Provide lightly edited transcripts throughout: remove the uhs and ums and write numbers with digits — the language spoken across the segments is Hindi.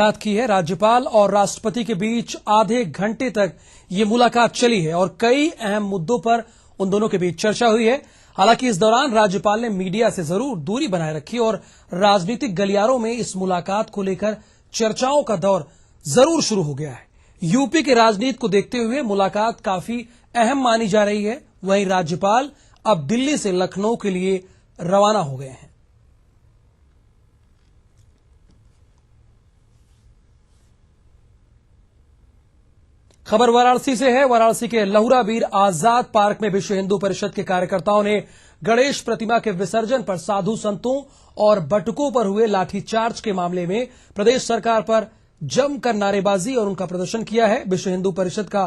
बात की है। राज्यपाल और राष्ट्रपति के बीच आधे घंटे तक ये मुलाकात चली है और कई अहम मुद्दों पर उन दोनों के बीच चर्चा हुई है। हालांकि इस दौरान राज्यपाल ने मीडिया से जरूर दूरी बनाए रखी और राजनीतिक गलियारों में इस मुलाकात को लेकर चर्चाओं का दौर जरूर शुरू हो गया है। यूपी के राजनीति को देखते हुए मुलाकात काफी अहम मानी जा रही है। वहीं राज्यपाल अब दिल्ली से लखनऊ के लिए रवाना हो गए हैं। खबर वाराणसी से है। वाराणसी के लहुरा वीर आजाद पार्क में विश्व हिंदू परिषद के कार्यकर्ताओं ने गणेश प्रतिमा के विसर्जन पर साधु संतों और बटुकों पर हुए लाठीचार्ज के मामले में प्रदेश सरकार पर जमकर नारेबाजी और उनका प्रदर्शन किया है। विश्व हिंदू परिषद का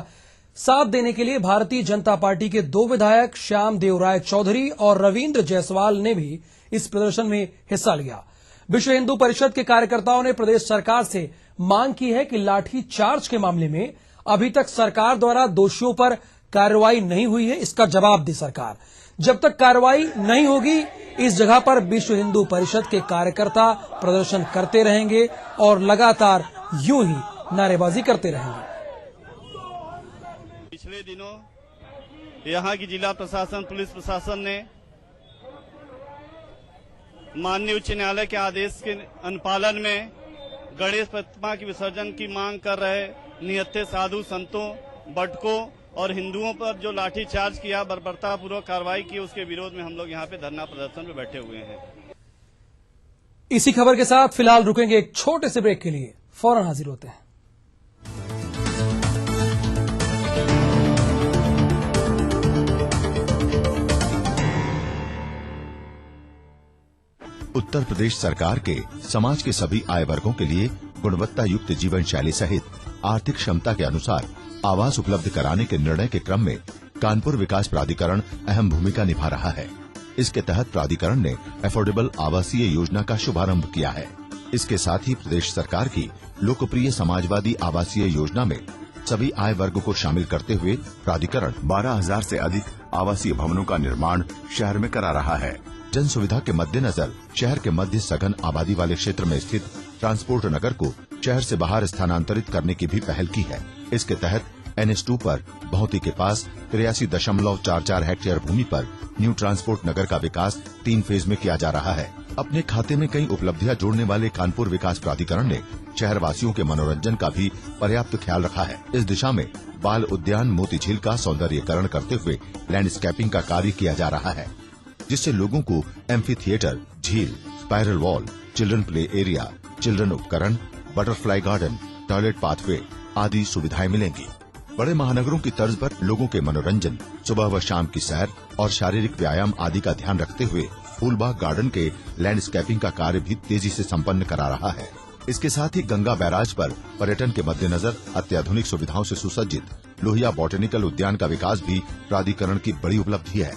साथ देने के लिए भारतीय जनता पार्टी के 2 विधायक श्याम देव राय चौधरी और रविंद्र जायसवाल ने भी इस प्रदर्शन में हिस्सा लिया। विश्व हिंदू परिषद के कार्यकर्ताओं ने प्रदेश सरकार से मांग की है कि लाठीचार्ज के मामले में अभी तक सरकार द्वारा दोषियों पर कार्रवाई नहीं हुई है, इसका जवाब दे सरकार। जब तक कार्रवाई नहीं होगी इस जगह पर विश्व हिंदू परिषद के कार्यकर्ता प्रदर्शन करते रहेंगे और लगातार यूं ही नारेबाजी करते रहेंगे। पिछले दिनों यहां की जिला प्रशासन, पुलिस प्रशासन ने माननीय उच्च न्यायालय के आदेश के अनुपालन में गणेश प्रतिमा की विसर्जन की मांग कर रहे निहत्थे साधु संतों, बटकों और हिंदुओं पर जो लाठीचार्ज किया, बर्बरतापूर्वक कार्रवाई की, उसके विरोध में हम लोग यहाँ पे धरना प्रदर्शन में बैठे हुए हैं। इसी खबर के साथ फिलहाल रुकेंगे एक छोटे से ब्रेक के लिए, फौरन हाजिर होते हैं। उत्तर प्रदेश सरकार के समाज के सभी आय वर्गों के लिए गुणवत्ता युक्त जीवन शैली सहित आर्थिक क्षमता के अनुसार आवास उपलब्ध कराने के निर्णय के क्रम में कानपुर विकास प्राधिकरण अहम भूमिका निभा रहा है। इसके तहत प्राधिकरण ने अफोर्डेबल आवासीय योजना का शुभारंभ किया है। इसके साथ ही प्रदेश सरकार की लोकप्रिय समाजवादी आवासीय योजना में सभी आय वर्ग को शामिल करते हुए प्राधिकरण 12,000 से अधिक आवासीय भवनों का निर्माण शहर में करा रहा है। जन सुविधा के मद्देनजर शहर के मध्य सघन आबादी वाले क्षेत्र में स्थित ट्रांसपोर्ट नगर को शहर से बाहर स्थानांतरित करने की भी पहल की है। इसके तहत NH2 पर भौती के पास 83.44 हेक्टेयर भूमि पर न्यू ट्रांसपोर्ट नगर का विकास 3 फेज में किया जा रहा है। अपने खाते में कई उपलब्धियां जोड़ने वाले कानपुर विकास प्राधिकरण ने शहरवासियों के मनोरंजन का भी पर्याप्त ख्याल रखा है। इस दिशा में बाल उद्यान मोती झील का सौंदर्यीकरण करते हुए लैंडस्केपिंग का कार्य किया जा रहा है, जिससे लोगों को एम्फी थिएटर, झील, spiral wall, children play area, children उपकरण, बटरफ्लाई गार्डन, टॉयलेट पाथवे आदि सुविधाएं मिलेंगी। बड़े महानगरों की तर्ज पर लोगों के मनोरंजन, सुबह व शाम की सैर और शारीरिक व्यायाम आदि का ध्यान रखते हुए फूलबाग गार्डन के लैंडस्केपिंग का कार्य भी तेजी से संपन्न करा रहा है। इसके साथ ही गंगा बैराज पर पर्यटन के मद्देनजर अत्याधुनिक सुविधाओं से सुसज्जित लोहिया बॉटेनिकल उद्यान का विकास भी प्राधिकरण की बड़ी उपलब्धि है,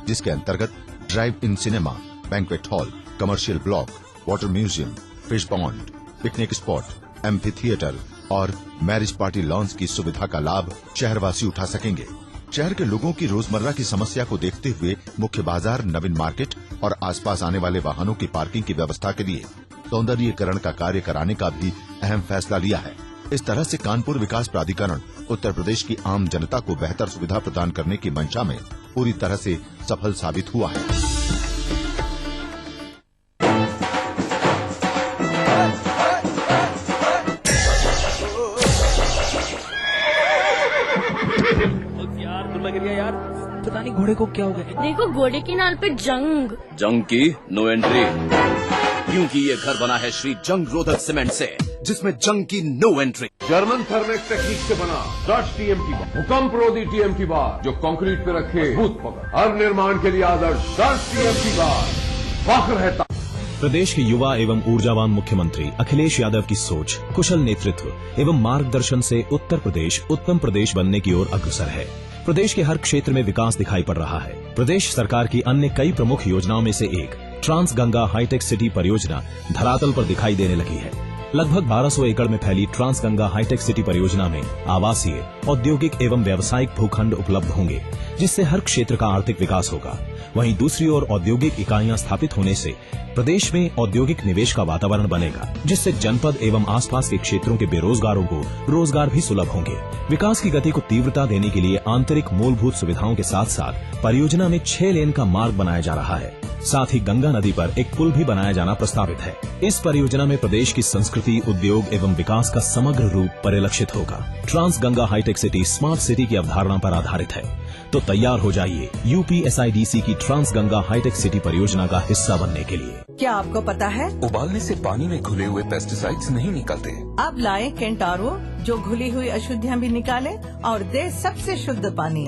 जिसके अंतर्गत drive in cinema, banquet hall, commercial block, water museum, fish pond, picnic spot, amphi theatre और मैरिज पार्टी लॉन्स की सुविधा का लाभ शहरवासी उठा सकेंगे। शहर के लोगों की रोजमर्रा की समस्या को देखते हुए मुख्य बाजार, नवीन मार्केट और आसपास आने वाले वाहनों की पार्किंग की व्यवस्था के लिए सौंदर्यीकरण का कार्य कराने का भी अहम फैसला लिया है। इस तरह से कानपुर विकास प्राधिकरण उत्तर प्रदेश की आम जनता को बेहतर सुविधा प्रदान करने की मंशा में पूरी तरह से सफल साबित हुआ है। यार पता नहीं घोड़े को क्या हो गया। देखो घोड़े के नाल पे जंग की नो एंट्री, क्योंकि ये घर बना है श्री जंग रोधक सीमेंट से, जिसमें जंग की no entry. German Thermex technique से बना 10 TMT बार, भूकंप रोधी TMT बार जो कंक्रीट पे रखे भूत पकड़, हर निर्माण के लिए आदर्श 10 TMT बार। फख्र है प्रदेश के युवा एवं ऊर्जावान मुख्यमंत्री अखिलेश यादव की सोच, कुशल नेतृत्व एवं मार्गदर्शन से उत्तर प्रदेश उत्तम प्रदेश बनने की ओर अग्रसर है। प्रदेश के हर क्षेत्र में विकास दिखाई पड़ रहा है। प्रदेश सरकार की अन्य कई प्रमुख योजनाओं में से एक ट्रांस गंगा हाईटेक सिटी परियोजना धरातल पर दिखाई देने लगी है। लगभग 1200 एकड़ में फैली ट्रांस गंगा हाईटेक सिटी परियोजना में आवासीय, औद्योगिक एवं व्यावसायिक भूखंड उपलब्ध होंगे, जिससे हर क्षेत्र का आर्थिक विकास होगा। वहीं दूसरी ओर औद्योगिक इकाइयां स्थापित होने से प्रदेश में औद्योगिक निवेश का वातावरण बनेगा, जिससे जनपद एवं आसपास के क्षेत्रों के बेरोजगारों को रोजगार भी सुलभ होंगे। विकास की गति को तीव्रता देने के लिए आंतरिक मूलभूत सुविधाओं के साथ साथ परियोजना में 6 लेन का मार्ग बनाया जा रहा है। साथ ही गंगा नदी पर एक पुल भी बनाया जाना प्रस्तावित है। इस परियोजना में प्रदेश की संस्कृति, उद्योग एवं विकास का समग्र रूप परिलक्षित होगा। Trans Ganga hitech city smart city की अवधारणा पर आधारित है। तो तैयार हो जाइए यूपीएसआईडीसी की ट्रांस गंगा हाईटेक सिटी परियोजना का हिस्सा बनने के लिए। क्या आपको पता है, उबालने से पानी में घुले हुए पेस्टिसाइड्स नहीं निकलते। अब लाए केंटारो, जो घुली हुई अशुद्धियाँ भी निकाले और दे सबसे शुद्ध पानी।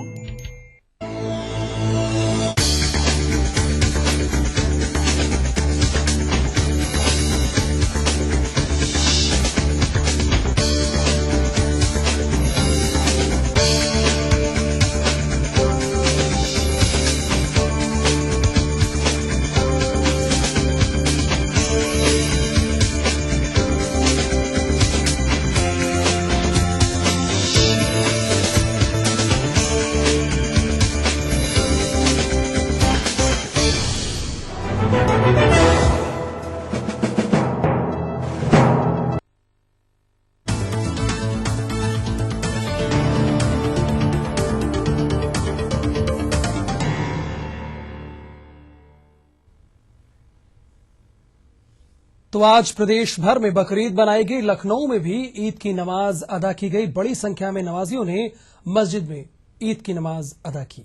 तो आज प्रदेश भर में बकरीद मनाई गई। लखनऊ में भी ईद की नमाज अदा की गई। बड़ी संख्या में नमाजियों ने मस्जिद में ईद की नमाज अदा की।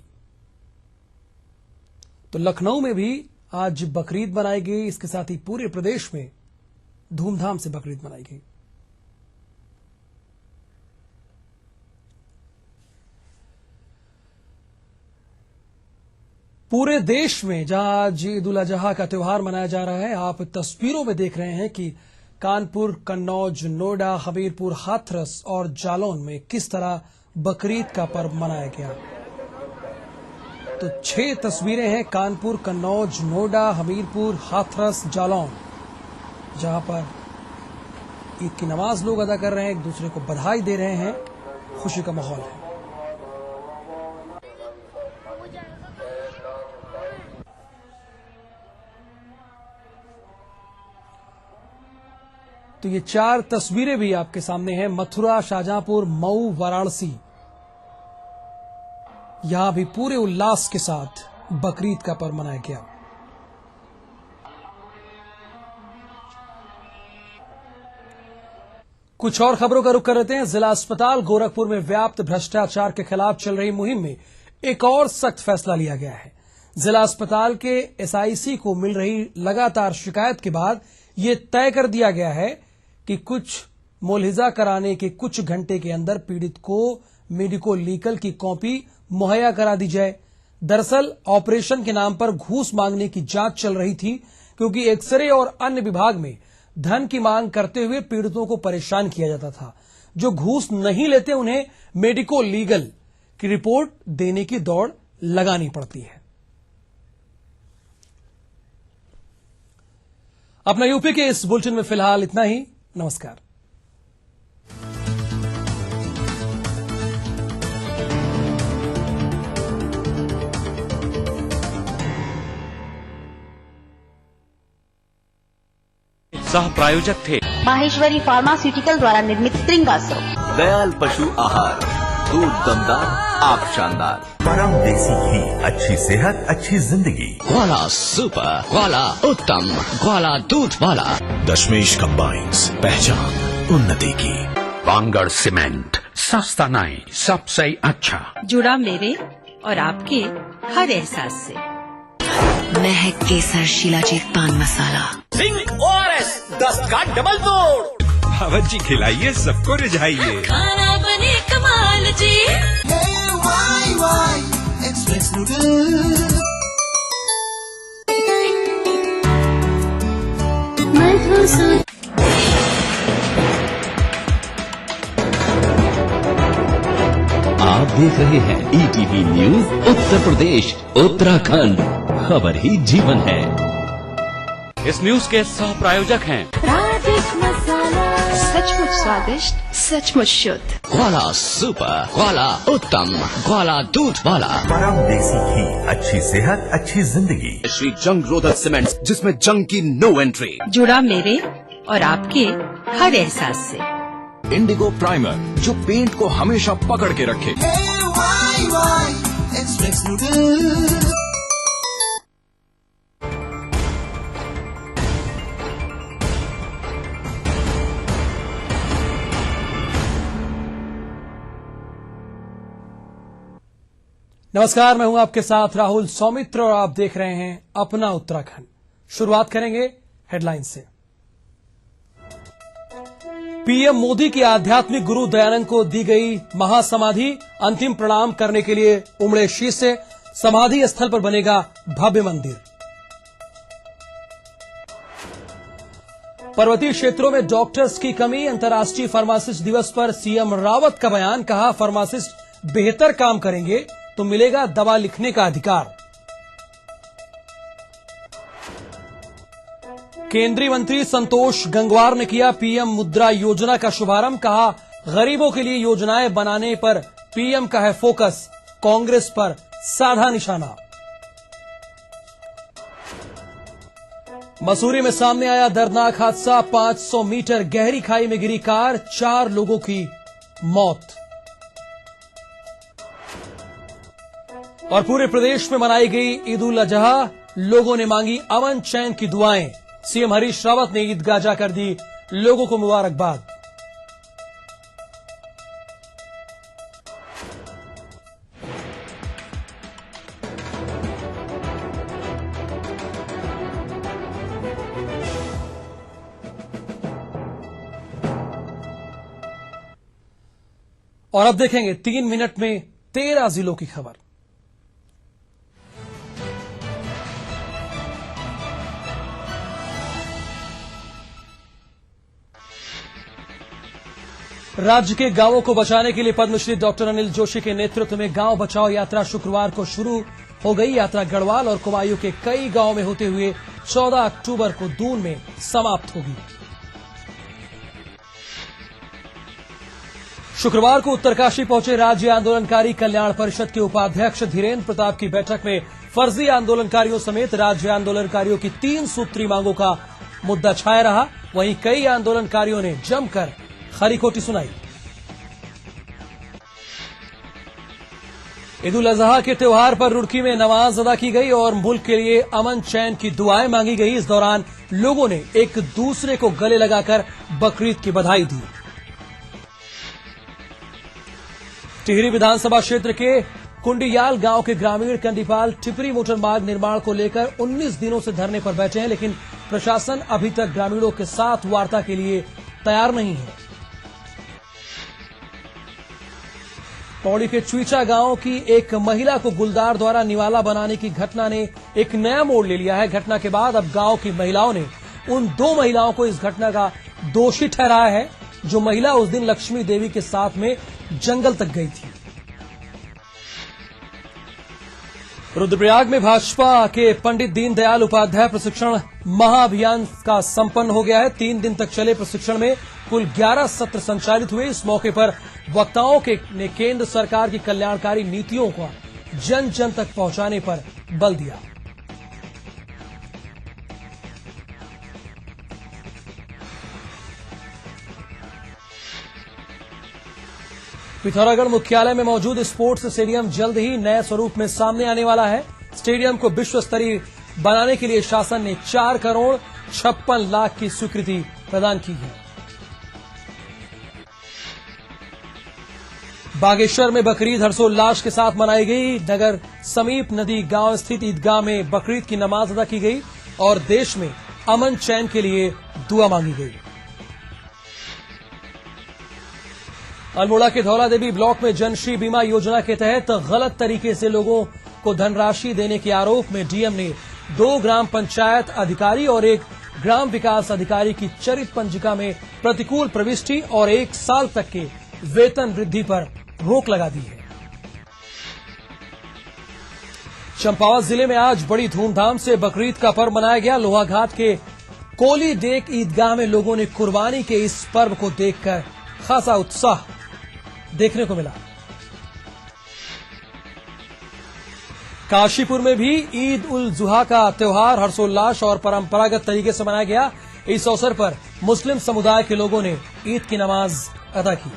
तो लखनऊ में भी आज बकरीद मनाई गई। इसके साथ ही पूरे प्रदेश में धूमधाम से बकरीद मनाई गई। पूरे देश में जहां आज ईद उल अजहा का त्योहार मनाया जा रहा है, आप तस्वीरों में देख रहे हैं कि कानपुर, कन्नौज, नोएडा, हमीरपुर, हाथरस और जालौन में किस तरह बकरीद का पर्व मनाया गया। तो 6 तस्वीरें हैं कानपुर, कन्नौज, नोएडा, हमीरपुर, हाथरस, जालौन, जहां पर ईद की नमाज लोग अदा कर रहे हैं, एक दूसरे को बधाई दे रहे हैं, खुशी का माहौल है। तो ये 4 तस्वीरें भी आपके सामने हैं। मथुरा, शाहजहांपुर, मऊ, वाराणसी, यहां भी पूरे उल्लास के साथ बकरीद का पर्व मनाया गया। कुछ और खबरों का रुख कर लेते हैं। जिला अस्पताल गोरखपुर में व्याप्त भ्रष्टाचार के खिलाफ चल रही मुहिम में एक और सख्त फैसला लिया गया है। जिला अस्पताल के एसआईसी को मिल रही लगातार शिकायत के बाद ये तय कर दिया गया है कि कुछ मुलहिजा कराने के कुछ घंटे के अंदर पीड़ित को मेडिको लीगल की कॉपी मुहैया करा दी जाए। दरअसल ऑपरेशन के नाम पर घूस मांगने की जांच चल रही थी, क्योंकि एक्सरे और अन्य विभाग में धन की मांग करते हुए पीड़ितों को परेशान किया जाता था। जो घूस नहीं लेते उन्हें मेडिको लीगल की रिपोर्ट देने की दौड़ लगानी पड़ती है। अपना यूपी के इस बुलेटिन में फिलहाल इतना ही। नमस्कार। सह प्रायोजक थे माहेश्वरी फार्मास्यूटिकल द्वारा निर्मित त्रिंगासो, दयाल पशु आहार, दूध दमदार, आप शानदार, परम देसी घी, अच्छी सेहत, अच्छी जिंदगी। ग्वाला सुपर, ग्वाला उत्तम, ग्वाला दूध वाला। दशमेश कंबाइंस, पहचान उन्नति की। बांगड़ सीमेंट, सस्ता नहीं, सबसे अच्छा। जुड़ा मेरे और आपके हर एहसास से। महक केसर शीलाजीत पान मसाला। सिंह ORS, दस्त का डबल तोड़। भावत जी खिलाइए, सबको रिझाइए। खाना बने कमाल जी। Express noodles. आप देख रहे हैं ETV न्यूज उत्तर प्रदेश उत्तराखंड, खबर ही जीवन है। इस न्यूज के सह प्रायोजक हैं राजेश मसाला। स्वादिष्ट, सचमुच शुद्ध। ग्वाला सुपर, ग्वाला उत्तम, ग्वाला दूध वाला। परम देसी घी, अच्छी सेहत अच्छी जिंदगी। श्री जंग रोधक सीमेंट, जिसमें जंग की नो एंट्री। जुड़ा मेरे और आपके हर एहसास से। इंडिगो प्राइमर, जो पेंट को हमेशा पकड़ के रखे। Express noodles. नमस्कार, मैं हूं आपके साथ राहुल सौमित्र और आप देख रहे हैं अपना उत्तराखंड। शुरुआत करेंगे हेडलाइन से। पीएम मोदी की आध्यात्मिक गुरु दयानंद को दी गई महासमाधि, अंतिम प्रणाम करने के लिए उमड़े शीश से समाधि स्थल पर बनेगा भव्य मंदिर। पर्वतीय क्षेत्रों में डॉक्टर्स की कमी, अंतर्राष्ट्रीय फार्मासिस्ट दिवस पर सीएम रावत का बयान। कहा, फार्मासिस्ट बेहतर काम करेंगे तो मिलेगा दवा लिखने का अधिकार। केंद्रीय मंत्री संतोष गंगवार ने किया पीएम मुद्रा योजना का शुभारंभ। कहा, गरीबों के लिए योजनाएं बनाने पर पीएम का है फोकस, कांग्रेस पर साधा निशाना। मसूरी में सामने आया दर्दनाक हादसा, 500 मीटर गहरी खाई में गिरी कार, 4 लोगों की मौत। और पूरे प्रदेश में मनाई गई ईद उल अजहा, लोगों ने मांगी अमन चैन की दुआएं। सीएम हरीश रावत ने ईदगाह जाकर दी लोगों को मुबारकबाद। और अब देखेंगे 3 मिनट में 13 जिलों की खबर। राज्य के गांवों को बचाने के लिए पद्मश्री डॉक्टर अनिल जोशी के नेतृत्व में गांव बचाओ यात्रा शुक्रवार को शुरू हो गई। यात्रा गढ़वाल और कुमायूं के कई गांवों में होते हुए 14 अक्टूबर को दून में समाप्त होगी। शुक्रवार को उत्तरकाशी पहुंचे राज्य आंदोलनकारी कल्याण परिषद के उपाध्यक्ष धीरेन्द्र प्रताप की बैठक में फर्जी आंदोलनकारियों समेत राज्य आंदोलनकारियों की 3 सूत्री मांगों का मुद्दा छाया रहा। वहीं कई आंदोलनकारियों ने जमकर खरी खोटी सुनाई। ईद उल अजहा के त्योहार पर रुड़की में नमाज अदा की गई और मुल्क के लिए अमन चैन की दुआएं मांगी गई। इस दौरान लोगों ने एक दूसरे को गले लगाकर बकरीद की बधाई दी। टिहरी विधानसभा क्षेत्र के कुंडियाल गांव के ग्रामीण कंडीपाल टिपरी मोटर मार्ग निर्माण को लेकर 19 दिनों से धरने पर बैठे हैं, लेकिन प्रशासन अभी तक ग्रामीणों के साथ वार्ता के लिए तैयार नहीं है। पौड़ी के चुईचा गांव की एक महिला को गुलदार द्वारा निवाला बनाने की घटना ने एक नया मोड़ ले लिया है। घटना के बाद अब गांव की महिलाओं ने उन 2 महिलाओं को इस घटना का दोषी ठहराया है, जो महिला उस दिन लक्ष्मी देवी के साथ में जंगल तक गई थी। रुद्रप्रयाग में भाजपा के पंडित दीनदयाल उपाध्याय प्रशिक्षण महाअभियान का संपन्न हो गया है। 3 दिन तक चले प्रशिक्षण में कुल 11 सत्र संचालित हुए। इस मौके पर वक्ताओं ने केंद्र सरकार की कल्याणकारी नीतियों को जन जन तक पहुंचाने पर बल दिया। पिथौरागढ़ मुख्यालय में मौजूद स्पोर्ट्स स्टेडियम जल्द ही नए स्वरूप में सामने आने वाला है। स्टेडियम को विश्व स्तरीय बनाने के लिए शासन ने 4 करोड़ 56 लाख की स्वीकृति प्रदान की है। बागेश्वर में बकरीद हर्षोल्लास के साथ मनाई गई। नगर समीप नदी गांव स्थित ईदगाह में बकरीद की नमाज अदा की गई और देश में अमन चैन के लिए दुआ मांगी गई। अल्मोड़ा के धौला देवी ब्लॉक में जनश्री बीमा योजना के तहत गलत तरीके से लोगों को धनराशि देने के आरोप में डीएम ने 2 ग्राम पंचायत अधिकारी और 1 ग्राम विकास अधिकारी की चरित पंजिका में प्रतिकूल प्रविष्टि और 1 साल तक के वेतन वृद्धि पर रोक लगा दी है। चंपावत जिले में आज बड़ी धूमधाम से बकरीद का पर्व मनाया गया। लोहाघाट के कोली डेक ईदगाह में लोगों ने कुर्बानी के इस पर्व को देखकर खासा उत्साह देखने को मिला। काशीपुर में भी ईद उल जुहा का त्योहार हर्षोल्लास और परंपरागत तरीके से मनाया गया। इस अवसर पर मुस्लिम समुदाय के लोगों ने ईद की नमाज अदा की।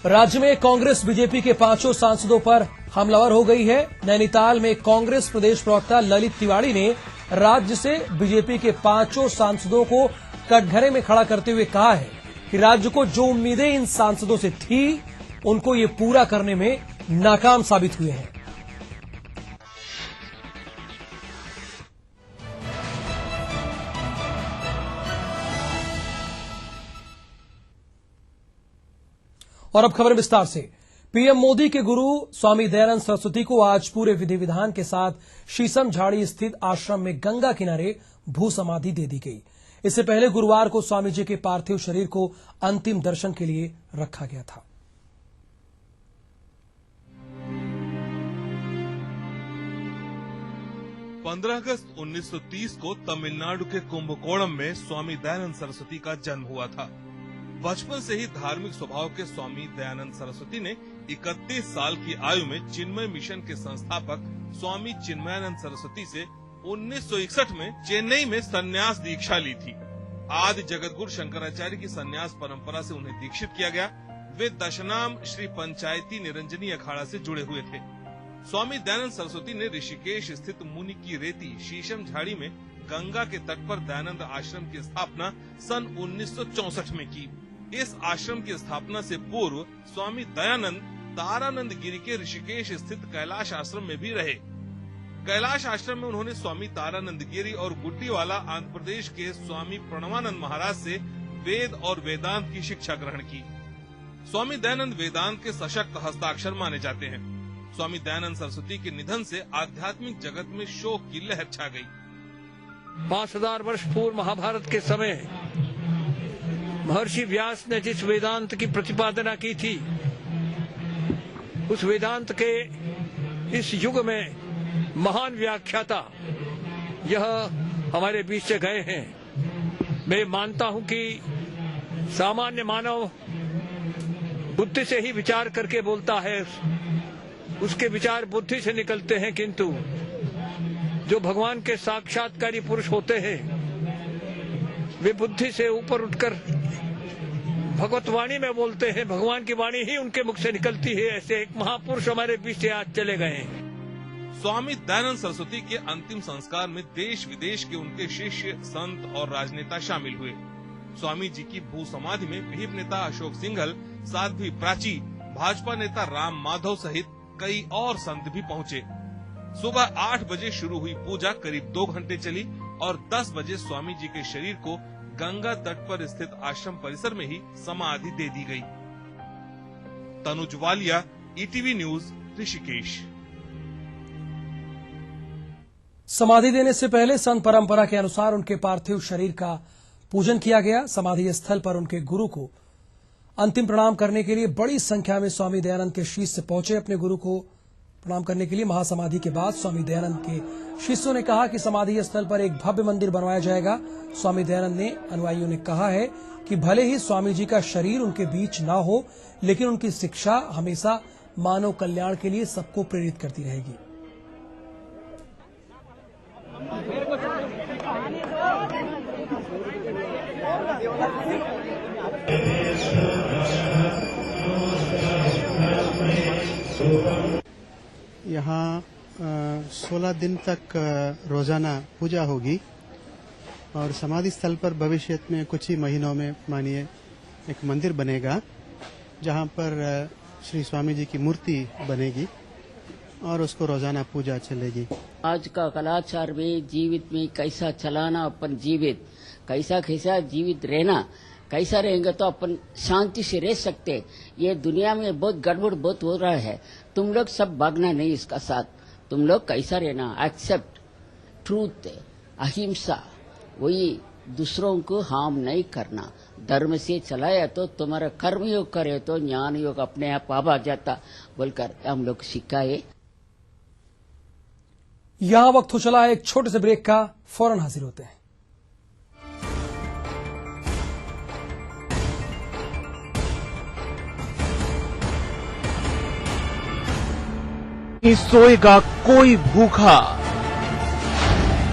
राज्य में कांग्रेस बीजेपी के 5 सांसदों पर हमलावर हो गई है। नैनीताल में कांग्रेस प्रदेश प्रवक्ता ललित तिवारी ने राज्य से बीजेपी के 5 सांसदों को कटघरे में खड़ा करते हुए कहा है कि राज्य को जो उम्मीदें इन सांसदों से थी उनको ये पूरा करने में नाकाम साबित हुए हैं। और अब खबर विस्तार से। पीएम मोदी के गुरु स्वामी दयानंद सरस्वती को आज पूरे विधि विधान के साथ शीशम झाड़ी स्थित आश्रम में गंगा किनारे भू समाधि दे दी गई। इससे पहले गुरुवार को स्वामी जी के पार्थिव शरीर को अंतिम दर्शन के लिए रखा गया था। अगस्त 1930 को तमिलनाडु के कुंभकोणम में स्वामी दयानंद सरस्वती का जन्म हुआ था। बचपन से ही धार्मिक स्वभाव के स्वामी दयानंद सरस्वती ने 31 साल की आयु में चिन्मय मिशन के संस्थापक स्वामी चिन्मयानंद सरस्वती से 1961 में चेन्नई में संन्यास दीक्षा ली थी। आदि जगतगुरु शंकराचार्य की संन्यास परंपरा से उन्हें दीक्षित किया गया। वे दशनाम श्री पंचायती निरंजनी अखाड़ा से जुड़े हुए थे। स्वामी दयानंद सरस्वती ने ऋषिकेश स्थित मुनि की रेती शीशम झाड़ी में गंगा के तट पर दयानंद आश्रम की स्थापना सन 1964 में की। इस आश्रम की स्थापना से पूर्व स्वामी दयानंद तारानंद गिरी के ऋषिकेश स्थित कैलाश आश्रम में भी रहे। कैलाश आश्रम में उन्होंने स्वामी तारानंद गिरी और गुड्डीवाला आंध्र प्रदेश के स्वामी प्रणवानंद महाराज से वेद और वेदांत की शिक्षा ग्रहण की। स्वामी दयानंद वेदांत के सशक्त हस्ताक्षर माने जाते हैं। स्वामी दयानंद सरस्वती के निधन से आध्यात्मिक जगत में शोक की लहर छा गई। 5000 वर्ष पूर्व महाभारत के समय महर्षि व्यास ने जिस वेदांत की प्रतिपादना की थी, उस वेदांत के इस युग में महान व्याख्याता यह हमारे बीच से गए हैं। मैं मानता हूं कि सामान्य मानव बुद्धि से ही विचार करके बोलता है, उसके विचार बुद्धि से निकलते हैं, किंतु जो भगवान के साक्षात्कारी पुरुष होते हैं वे बुद्धि से ऊपर उठकर भगवत वाणी में बोलते हैं। भगवान की वाणी ही उनके मुख से निकलती है। ऐसे एक महापुरुष हमारे बीच से आज चले गए हैं। स्वामी दयानंद सरस्वती के अंतिम संस्कार में देश विदेश के उनके शिष्य, संत और राजनेता शामिल हुए। स्वामी जी की भू समाधि में भीम नेता अशोक सिंघल, साध्वी प्राची, भाजपा नेता राम माधव सहित कई और संत भी पहुँचे। सुबह 8 बजे शुरू हुई पूजा करीब 2 घंटे चली और 10 बजे स्वामी जी के शरीर को गंगा तट पर स्थित आश्रम परिसर में ही समाधि दे दी गई। Tanuj Walia, ETV news, Rishikesh. समाधि देने से पहले संत परंपरा के अनुसार उनके पार्थिव शरीर का पूजन किया गया। समाधि स्थल पर उनके गुरु को अंतिम प्रणाम करने के लिए बड़ी संख्या में स्वामी दयानंद के शिष्य पहुंचे। अपने गुरु को प्रणाम करने के लिए महासमाधि के बाद स्वामी दयानंद के शिष्यों ने कहा कि समाधि स्थल पर एक भव्य मंदिर बनवाया जाएगा। स्वामी दयानंद ने अनुयायियों ने कहा है कि भले ही स्वामी जी का शरीर उनके बीच ना हो, लेकिन उनकी शिक्षा हमेशा मानव कल्याण के लिए सबको प्रेरित करती रहेगी। यहाँ 16 दिन तक रोजाना पूजा होगी और समाधि स्थल पर भविष्य में कुछ ही महीनों में मानिए एक मंदिर बनेगा, जहाँ पर श्री स्वामी जी की मूर्ति बनेगी और उसको रोजाना पूजा चलेगी। आज का कलाचार में जीवित में कैसा चलाना, अपन जीवित कैसा जीवित रहना, कैसा रहेंगे तो अपन शांति से रह सकते। ये दुनिया में बहुत गड़बड़ बहुत हो रहा है। तुम लोग सब भागना नहीं इसका साथ, तुम लोग कैसा रहना, एक्सेप्ट ट्रूथ, अहिंसा, वही दूसरों को हार्म नहीं करना, धर्म से चलाया तो तुम्हारा कर्म योग करे तो ज्ञान योग अपने आप आ जाता, बोलकर हम लोग सिखाए। यहां वक्त हो चला एक छोटे से ब्रेक का, फौरन हाजिर होते हैं। नहीं सोएगा कोई भूखा।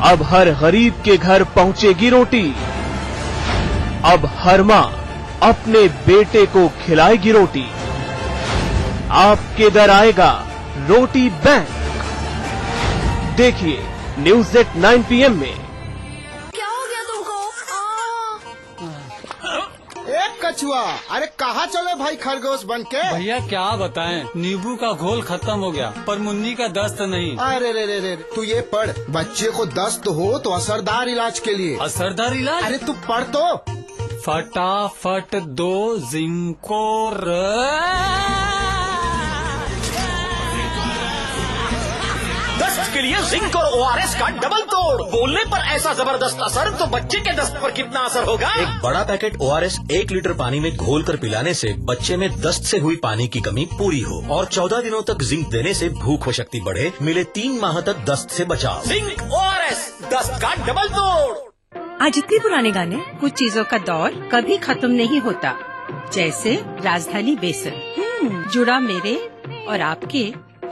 अब हर गरीब के घर पहुंचेगी रोटी। अब हर मां अपने बेटे को खिलाएगी रोटी। आपके दर आएगा रोटी बैंक। देखिए न्यूज एट 9 PM में। क्या हो गया तुमको? एक कछुआ, अरे कहाँ चले भाई खरगोश बन के? भैया क्या बताएं, नींबू का घोल खत्म हो गया पर मुन्नी का दस्त नहीं। अरे रे तू ये पढ़, बच्चे को दस्त हो तो असरदार इलाज के लिए। असरदार इलाज? अरे तू पढ़ तो। फटाफट 2 जिंको दस्त के लिए जिंक और ORS का डबल तोड़। बोलने पर ऐसा जबरदस्त असर तो बच्चे के दस्त पर कितना असर होगा? एक बड़ा पैकेट ORS 1 लीटर पानी में घोल कर पिलाने से बच्चे में दस्त से हुई पानी की कमी पूरी हो और 14 दिनों तक जिंक देने से भूख व शक्ति बढ़े। मिले 3 माह तक दस्त से बचाव। जिंक ORS दस्त का डबल तोड़। आज इतने पुराने गाने, कुछ चीजों का दौर कभी खत्म नहीं होता, जैसे राजधानी बेसन जुड़ा मेरे और आपके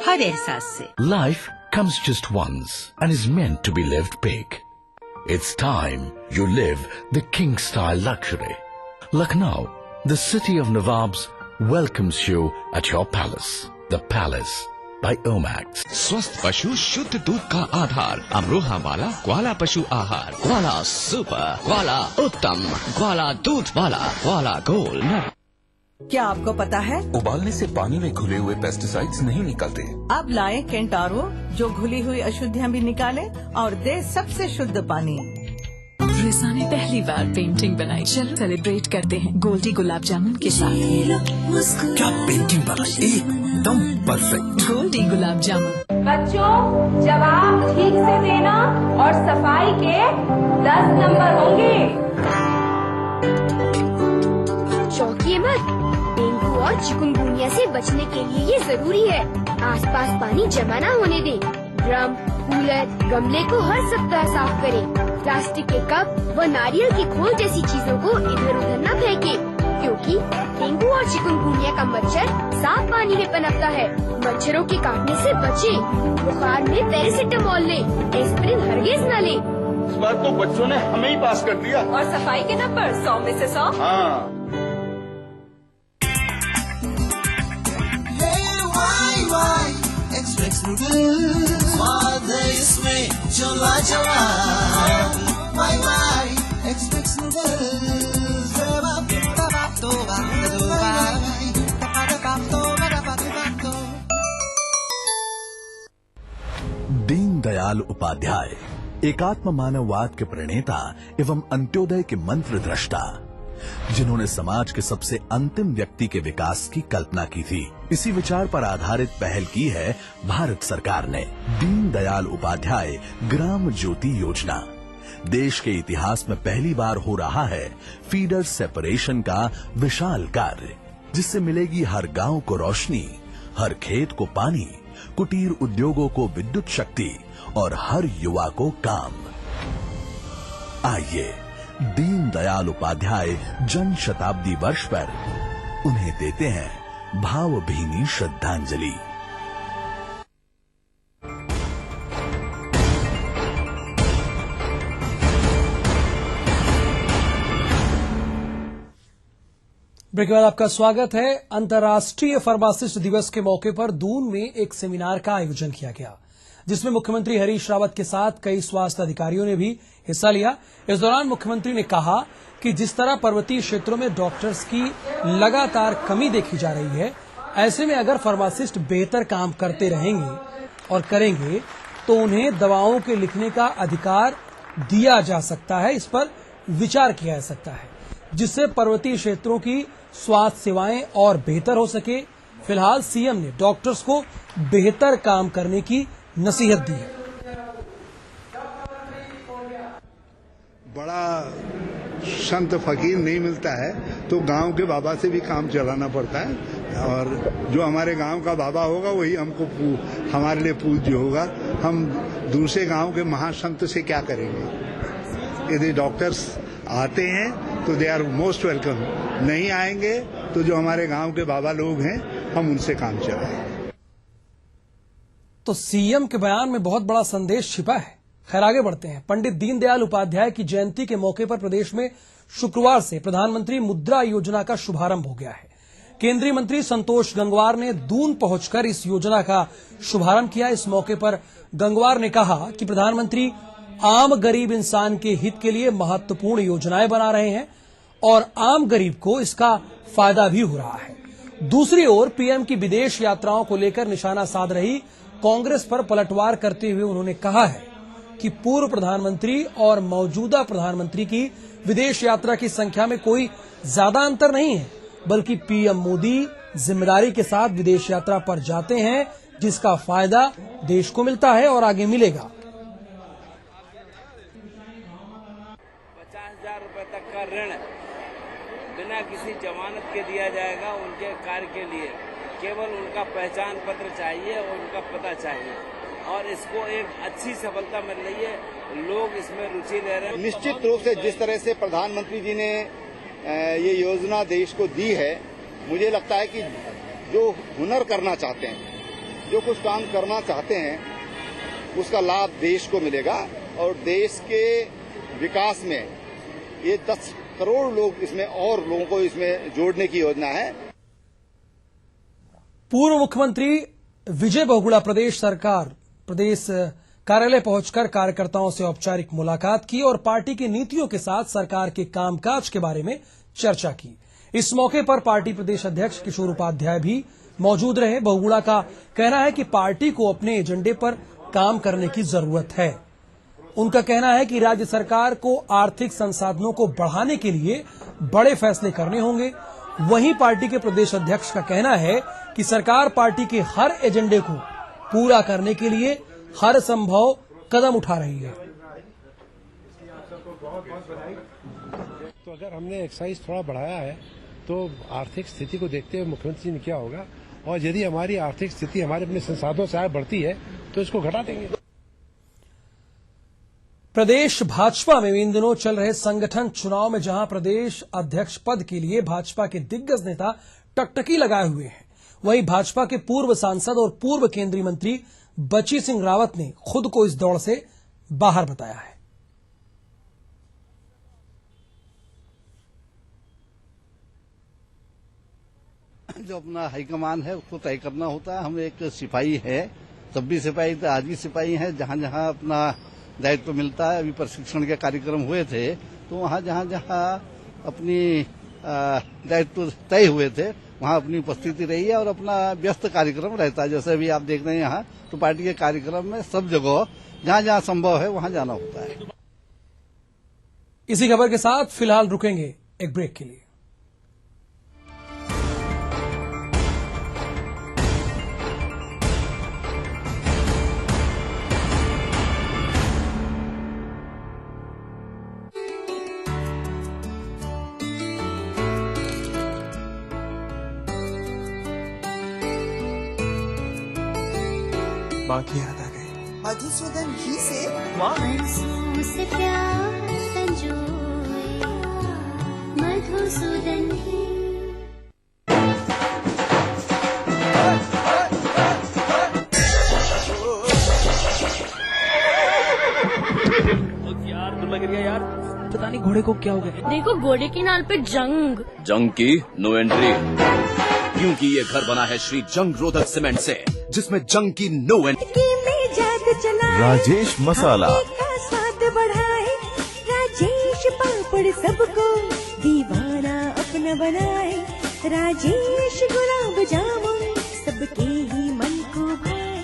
हर एहसास से। Life comes just once and is meant to be lived big. It's time you live the king style luxury. Lucknow, the city of Nawabs, welcomes you at your palace. The Palace by Omax. स्वस्थ पशु शुद्ध दूध का आधार, अमरोहा वाला ग्वाला पशु आहार, ग्वाला सुपर, ग्वाला उत्तम, ग्वाला दूध वाला, ग्वाला गोल्ड। क्या आपको पता है उबालने से पानी में घुले हुए पेस्टिसाइड्स नहीं निकलते। अब लाए केंटारो जो घुली हुई अशुद्धियाँ भी निकाले और दे सबसे शुद्ध पानी। रिसा ने पहली बार पेंटिंग बनाई, चलो सेलिब्रेट करते हैं गोल्डी गुलाब जामुन के साथ। क्या पेंटिंग बनाई, एकदम परफेक्ट। गोल्डी गुलाब जामुन। बच्चों जवाब ठीक से देना और सफाई के 10 नंबर होंगे। चौंकिए मत, डेंगू और चिकुनगुनिया से बचने के लिए ये जरूरी है। आसपास पानी जमा न होने दें। ड्रम, कूलर, गमले को हर सप्ताह साफ करें। प्लास्टिक के कप व नारियल की खोल जैसी चीजों को इधर उधर न फेंकें, क्योंकि डेंगू और चिकुनगुनिया का मच्छर साफ पानी में पनपता है। मच्छरों के काटने से बचें। बुखार में पैरासिटामोल लें, एस्पिरिन हरगिज न लें। इस बार तो बच्चों ने हमें ही पास कर दिया। और सफाई के नंबर 100 में से 100। हाँ। एक्सप्रेस नूडल्स स्वाद है इसमें जो लाजवाब। Y express noodles. Deendayal Upadhyay एकात्म मानववाद के प्रणेता एवं अंत्योदय के मंत्र दृष्टा, जिन्होंने समाज के सबसे अंतिम व्यक्ति के विकास की कल्पना की थी। इसी विचार पर आधारित पहल की है भारत सरकार ने। दीनदयाल उपाध्याय ग्राम ज्योति योजना। देश के इतिहास में पहली बार हो रहा है फीडर सेपरेशन का विशाल कार्य, जिससे मिलेगी हर गांव को रोशनी, हर खेत को पानी, कुटीर उद्योगों को विद्युत शक्ति और हर युवा को काम। आइए दीनदयाल उपाध्याय जन शताब्दी वर्ष पर उन्हें देते हैं भावभीनी श्रद्धांजलि। ब्रेक के बाद आपका स्वागत है। अंतर्राष्ट्रीय फार्मासिस्ट दिवस के मौके पर दून में एक सेमिनार का आयोजन किया गया, जिसमें मुख्यमंत्री हरीश रावत के साथ कई स्वास्थ्य अधिकारियों ने भी हिस्सा लिया। इस दौरान मुख्यमंत्री ने कहा कि जिस तरह पर्वतीय क्षेत्रों में डॉक्टर्स की लगातार कमी देखी जा रही है, ऐसे में अगर फार्मासिस्ट बेहतर काम करते रहेंगे और करेंगे तो उन्हें दवाओं के लिखने का अधिकार दिया जा सकता है। इस पर विचार किया जा सकता है, जिससे पर्वतीय क्षेत्रों की स्वास्थ्य सेवाएं और बेहतर हो सके। फिलहाल सीएम ने डॉक्टर्स को बेहतर काम करने की नसीहत दी है। बड़ा संत फकीर नहीं मिलता है तो गांव के बाबा से भी काम चलाना पड़ता है, और जो हमारे गांव का बाबा होगा वही हमको हमारे लिए पूज्य होगा। हम दूसरे गांव के महासंत से क्या करेंगे? यदि डॉक्टर्स आते हैं तो दे आर मोस्ट वेलकम, नहीं आएंगे तो जो हमारे गांव के बाबा लोग हैं हम उनसे काम चलाएंगे। तो सीएम के बयान में बहुत बड़ा संदेश छिपा है। खैर आगे बढ़ते हैं। पंडित दीनदयाल उपाध्याय की जयंती के मौके पर प्रदेश में शुक्रवार से प्रधानमंत्री मुद्रा योजना का शुभारंभ हो गया है। केंद्रीय मंत्री संतोष गंगवार ने दून पहुंचकर इस योजना का शुभारंभ किया। इस मौके पर गंगवार ने कहा कि प्रधानमंत्री आम गरीब इंसान के हित के लिए महत्वपूर्ण योजनाएं बना रहे हैं और आम गरीब को इसका फायदा भी हो रहा है। दूसरी ओर पीएम की विदेश यात्राओं को लेकर निशाना साध रही कांग्रेस पर पलटवार करते हुए उन्होंने कहा है कि पूर्व प्रधानमंत्री और मौजूदा प्रधानमंत्री की विदेश यात्रा की संख्या में कोई ज्यादा अंतर नहीं है, बल्कि पीएम मोदी जिम्मेदारी के साथ विदेश यात्रा पर जाते हैं, जिसका फायदा देश को मिलता है और आगे मिलेगा। 50,000 रुपए तक का ऋण बिना किसी जमानत के दिया जाएगा। उनके कार्य के लिए केवल उनका पहचान पत्र चाहिए और उनका पता चाहिए, और इसको एक अच्छी सफलता मिल रही है। लोग इसमें रुचि ले रहे हैं। निश्चित रूप से जिस तरह से प्रधानमंत्री जी ने ये योजना देश को दी है, मुझे लगता है कि जो हुनर करना चाहते हैं, जो कुछ काम करना चाहते हैं, उसका लाभ देश को मिलेगा और देश के विकास में ये 10 करोड़ लोग इसमें और लोगों को इसमें जोड़ने की योजना है। पूर्व मुख्यमंत्री विजय बहुगुणा प्रदेश कार्यालय पहुंचकर कार्यकर्ताओं से औपचारिक मुलाकात की और पार्टी की नीतियों के साथ सरकार के कामकाज के बारे में चर्चा की। इस मौके पर पार्टी प्रदेश अध्यक्ष किशोर उपाध्याय भी मौजूद रहे। बहुगुणा का कहना है कि पार्टी को अपने एजेंडे पर काम करने की जरूरत है। उनका कहना है कि राज्य सरकार को आर्थिक संसाधनों को बढ़ाने के लिए बड़े फैसले करने होंगे। वहीं पार्टी के प्रदेश अध्यक्ष का कहना है कि सरकार पार्टी के हर एजेंडे को पूरा करने के लिए हर संभव कदम उठा रही है। तो अगर हमने एक्साइज थोड़ा बढ़ाया है तो आर्थिक स्थिति को देखते हुए मुख्यमंत्री ने क्या होगा, और यदि हमारी आर्थिक स्थिति हमारे अपने संसाधनों से आगे बढ़ती है तो इसको घटा देंगे। प्रदेश भाजपा में इन दिनों चल रहे संगठन चुनाव में जहां प्रदेश अध्यक्ष पद के लिए भाजपा के दिग्गज नेता टकटकी लगाए हुए हैं, वहीं भाजपा के पूर्व सांसद और पूर्व केंद्रीय मंत्री बची सिंह रावत ने खुद को इस दौड़ से बाहर बताया है। जो अपना हाईकमान है उसको तय करना होता है। हम एक सिपाही है, तब भी सिपाही थे, आज भी सिपाही है। जहां जहां अपना दायित्व मिलता है, अभी प्रशिक्षण के कार्यक्रम हुए थे तो वहां जहां जहां अपनी दायित्व तय हुए थे वहां अपनी उपस्थिति रही है और अपना व्यस्त कार्यक्रम रहता है। जैसे अभी आप देख रहे हैं यहाँ, तो पार्टी के कार्यक्रम में सब जगह जहां जहां संभव है वहां जाना होता है। इसी खबर के साथ फिलहाल रुकेंगे एक ब्रेक के लिए। बाकी याद आ गई। मधुसूदन घी से मधुसूदन घी। यार पता नहीं घोड़े को क्या हो गया। देखो घोड़े के नाल पे जंग की नो एंट्री, क्योंकि ये घर बना है श्री जंग रोधक सीमेंट से, जिसमें जंग की नो एंट्री। राजेश मसाला, स्वाद बढ़ाए, राजेश पापड़ सबको दीवाना अपना बनाए, राजेश गुलाब जामुन सबके ही मन को भाए।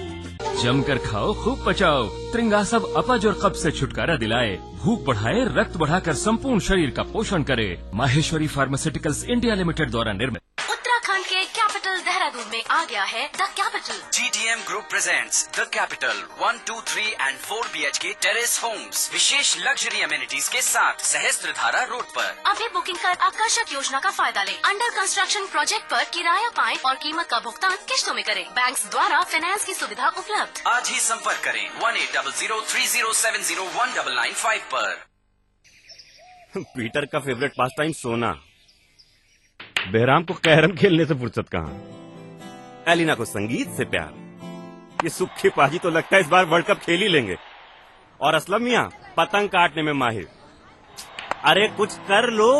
जमकर खाओ, खूब पचाओ, त्रिंगासब अपज और कब्ज से छुटकारा दिलाए, भूख बढ़ाए, रक्त बढ़ाकर संपूर्ण शरीर का पोषण करे। माहेश्वरी फार्मास्यूटिकल्स इंडिया लिमिटेड द्वारा निर्मित। उत्तराखंड के कैपिटल देहरादून में आ गया है the capital. GDM Group presents The Capital 1, 2, 3 and 4 BHK terrace homes, विशेष लग्जरी अमेनिटीज के साथ, सहस्त्रधारा रोड पर। अभी बुकिंग कर आकर्षक योजना का फायदा लें। अंडर कंस्ट्रक्शन प्रोजेक्ट पर किराया पाएं और कीमत का भुगतान किश्तों में करें। बैंक्स द्वारा फाइनेंस की सुविधा उपलब्ध। आज ही संपर्क करें 180030701995 पर। पीटर का फेवरेट पास टाइम सोना, बहराम को कैरम खेलने से फुर्सत कहाँ, एलिना को संगीत से प्यार, ये सुक्खी पाजी तो लगता है इस बार वर्ल्ड कप खेल ही लेंगे। और असलम मियां पतंग काटने में माहिर। अरे कुछ कर लो।